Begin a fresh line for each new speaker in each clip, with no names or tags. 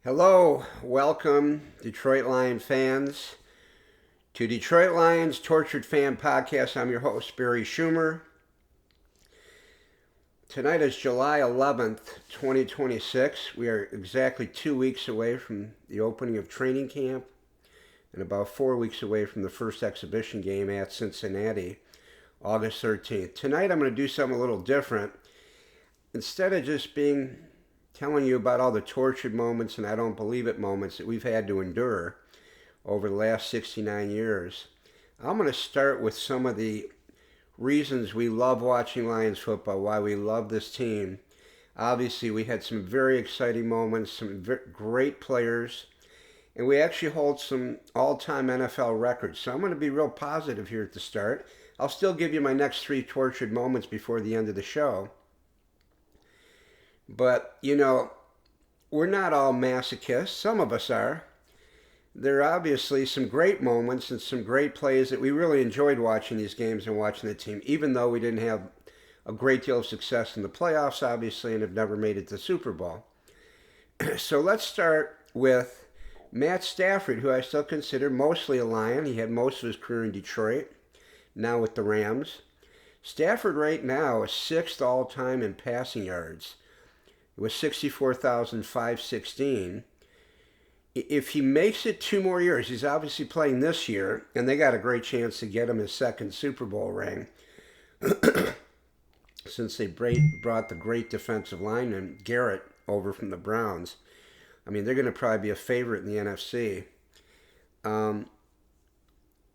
Hello, welcome, Detroit Lion fans, to Detroit Lions Tortured Fan Podcast. I'm your host, Barry Schumer. Tonight is July 11th, 2026. We are exactly 2 weeks away from the opening of training camp and about 4 weeks away from the first exhibition game at Cincinnati, August 13th. Tonight I'm going to do something a little different. Instead of just telling you about all the tortured moments and I don't believe it moments that we've had to endure over the last 69 years, I'm going to start with some of the reasons we love watching Lions football, why we love this team. Obviously, we had some very exciting moments, some great players, and we actually hold some all-time NFL records. So I'm going to be real positive here at the start. I'll still give you my next three tortured moments before the end of the show. But, we're not all masochists. Some of us are. There are obviously some great moments and some great plays that we really enjoyed watching these games and watching the team, even though we didn't have a great deal of success in the playoffs, obviously, and have never made it to the Super Bowl. So let's start with Matt Stafford, who I still consider mostly a Lion. He had most of his career in Detroit, now with the Rams. Stafford right now is sixth all-time in passing yards. It was 64,516. If he makes it 2 more years, he's obviously playing this year, and they got a great chance to get him his second Super Bowl ring since they brought the great defensive lineman Garrett over from the Browns. I mean, they're going to probably be a favorite in the NFC.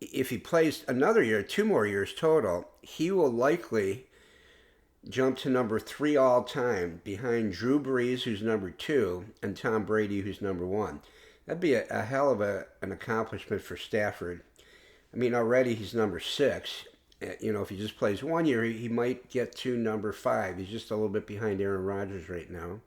If he plays another year, 2 more years total, he will likely jump to number 3 all time behind Drew Brees, who's number 2, and Tom Brady, who's number 1. That'd be a hell of an accomplishment for Stafford. I mean, already he's number 6. If he just plays 1 year, he might get to number 5. He's just a little bit behind Aaron Rodgers right now.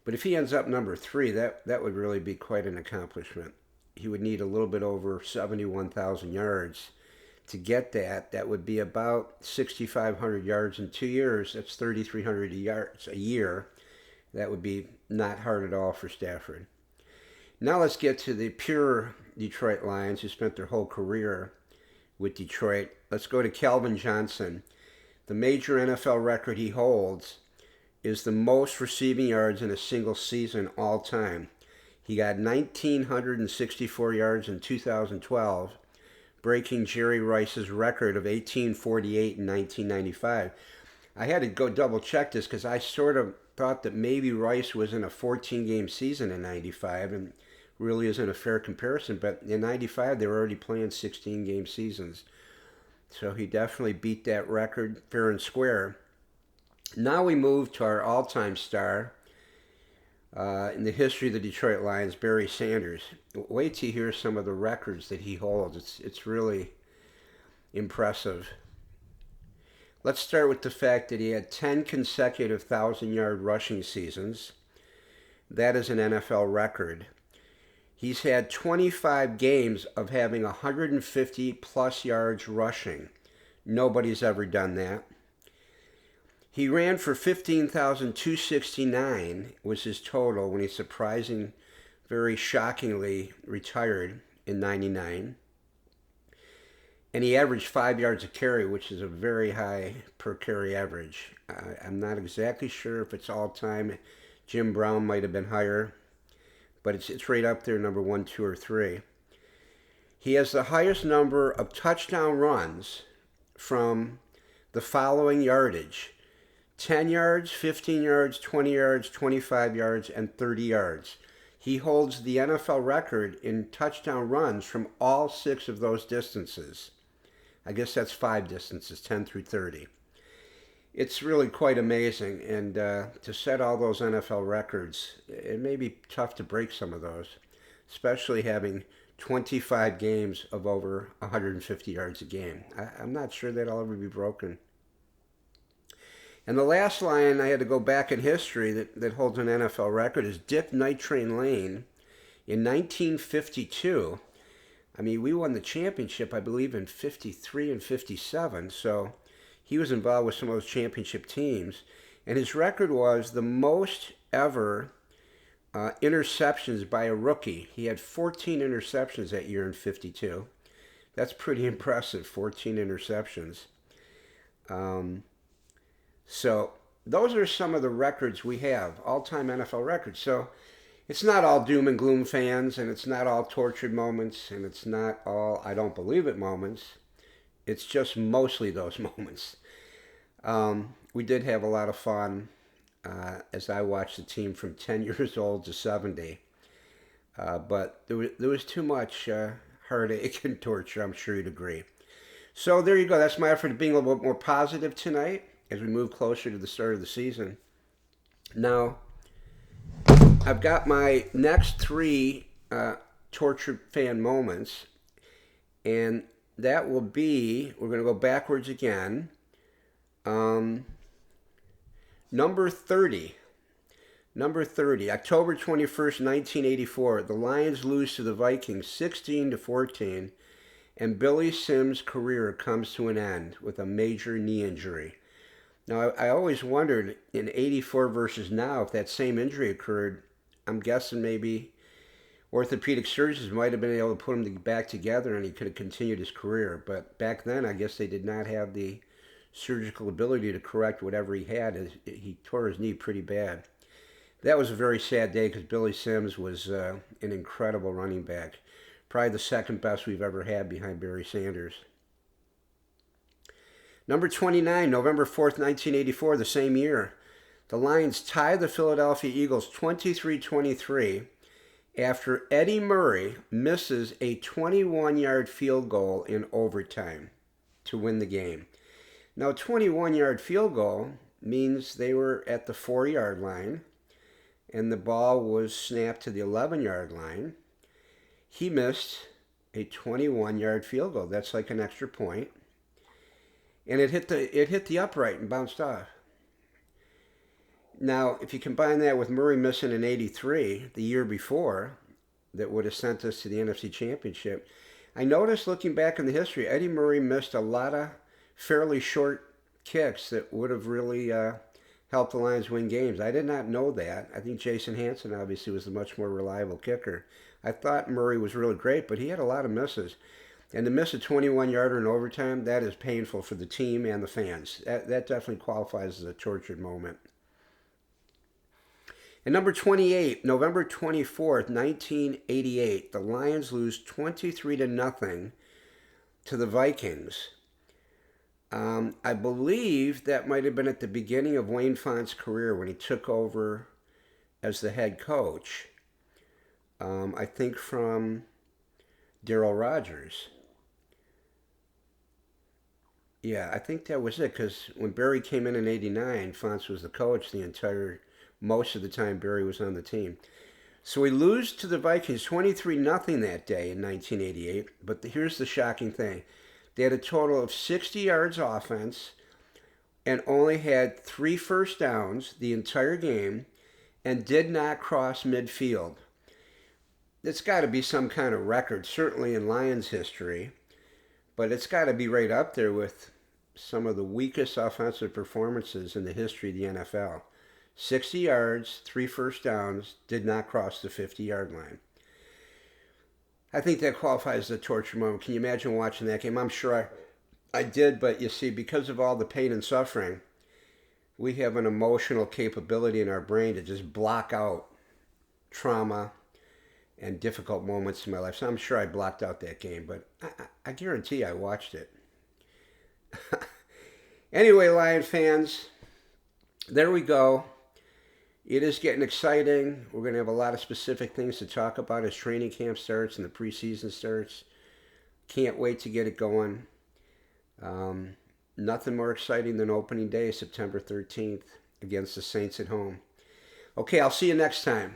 But if he ends up number 3, that would really be quite an accomplishment. He would need a little bit over 71,000 yards to get that. That would be about 6,500 yards in 2 years. That's 3,300 yards a year. That would be not hard at all for Stafford. Now let's get to the pure Detroit Lions who spent their whole career with Detroit. Let's go to Calvin Johnson. The major NFL record he holds is the most receiving yards in a single season all time. He got 1,964 yards in 2012, breaking Jerry Rice's record of 1,848 in 1995. I had to go double check this because I sort of thought that maybe Rice was in a 14-game season in 95 and really isn't a fair comparison. But in 95, they were already playing 16-game seasons. So he definitely beat that record fair and square. Now we move to our all-time star in the history of the Detroit Lions, Barry Sanders. Wait till you hear some of the records that he holds. It's really impressive. Let's start with the fact that he had 10 consecutive 1,000-yard rushing seasons. That is an NFL record. He's had 25 games of having 150-plus yards rushing. Nobody's ever done that. He ran for 15,269 was his total when he very shockingly retired in 99. And he averaged 5 yards a carry, which is a very high per carry average. I'm not exactly sure if it's all time. Jim Brown might have been higher, but it's right up there, number 1, 2, or 3. He has the highest number of touchdown runs from the following yardage: 10 yards, 15 yards, 20 yards, 25 yards, and 30 yards. He holds the NFL record in touchdown runs from all 6 of those distances. I guess that's 5 distances, 10 through 30. It's really quite amazing, and to set all those NFL records, it may be tough to break some of those, especially having 25 games of over 150 yards a game. I'm not sure that'll ever be broken. And the last Lion I had to go back in history that holds an NFL record is Dick Night Train Lane in 1952. I mean, we won the championship, I believe, in 53 and 57, so he was involved with some of those championship teams. And his record was the most ever interceptions by a rookie. He had 14 interceptions that year in 52. That's pretty impressive, 14 interceptions. So those are some of the records we have, all-time NFL records. So it's not all doom and gloom, fans, and it's not all tortured moments, and it's not all I don't believe it moments. It's just mostly those moments. We did have a lot of fun as I watched the team from 10 years old to 70. But there was too much heartache and torture, I'm sure you'd agree. So there you go. That's my effort of being a little bit more positive tonight as we move closer to the start of the season. Now, I've got my next three tortured fan moments, and that will be, we're going to go backwards again. Number 30. Number 30, October 21st, 1984. The Lions lose to the Vikings 16-14, and Billy Sims' career comes to an end with a major knee injury. Now, I always wondered in 84 versus now if that same injury occurred. I'm guessing maybe orthopedic surgeons might have been able to put him back together and he could have continued his career. But back then, I guess they did not have the surgical ability to correct whatever he had. He tore his knee pretty bad. That was a very sad day because Billy Sims was an incredible running back. Probably the second best we've ever had behind Barry Sanders. Number 29, November 4th, 1984, the same year. The Lions tie the Philadelphia Eagles 23-23 after Eddie Murray misses a 21-yard field goal in overtime to win the game. Now, a 21-yard field goal means they were at the 4-yard line, and the ball was snapped to the 11-yard line. He missed a 21-yard field goal. That's like an extra point. And it hit the upright and bounced off. Now, if you combine that with Murray missing in 83, the year before, that would have sent us to the NFC Championship, I noticed looking back in the history, Eddie Murray missed a lot of fairly short kicks that would have really helped the Lions win games. I did not know that. I think Jason Hanson obviously was the much more reliable kicker. I thought Murray was really great, but he had a lot of misses. And to miss a 21-yarder in overtime, that is painful for the team and the fans. That definitely qualifies as a tortured moment. And number 28, November 24th, 1988, the Lions lose 23-0 to the Vikings. I believe that might have been at the beginning of Wayne Font's career when he took over as the head coach. I think from Darryl Rogers. Yeah, I think that was it, because when Barry came in 89, Fonts was the coach most of the time Barry was on the team. So we lose to the Vikings 23-0 that day in 1988, but here's the shocking thing. They had a total of 60 yards offense and only had 3 first downs the entire game and did not cross midfield. It's got to be some kind of record, certainly in Lions history, but it's got to be right up there with some of the weakest offensive performances in the history of the NFL. 60 yards, 3 first downs, did not cross the 50-yard line. I think that qualifies as a torture moment. Can you imagine watching that game? I'm sure I did, but you see, because of all the pain and suffering, we have an emotional capability in our brain to just block out trauma and difficult moments in my life. So I'm sure I blocked out that game, but I guarantee I watched it. Anyway, Lion fans, there we go. It is getting exciting. We're going to have a lot of specific things to talk about as training camp starts and the preseason starts. Can't wait to get it going. Nothing more exciting than opening day, September 13th, against the Saints at home. Okay, I'll see you next time.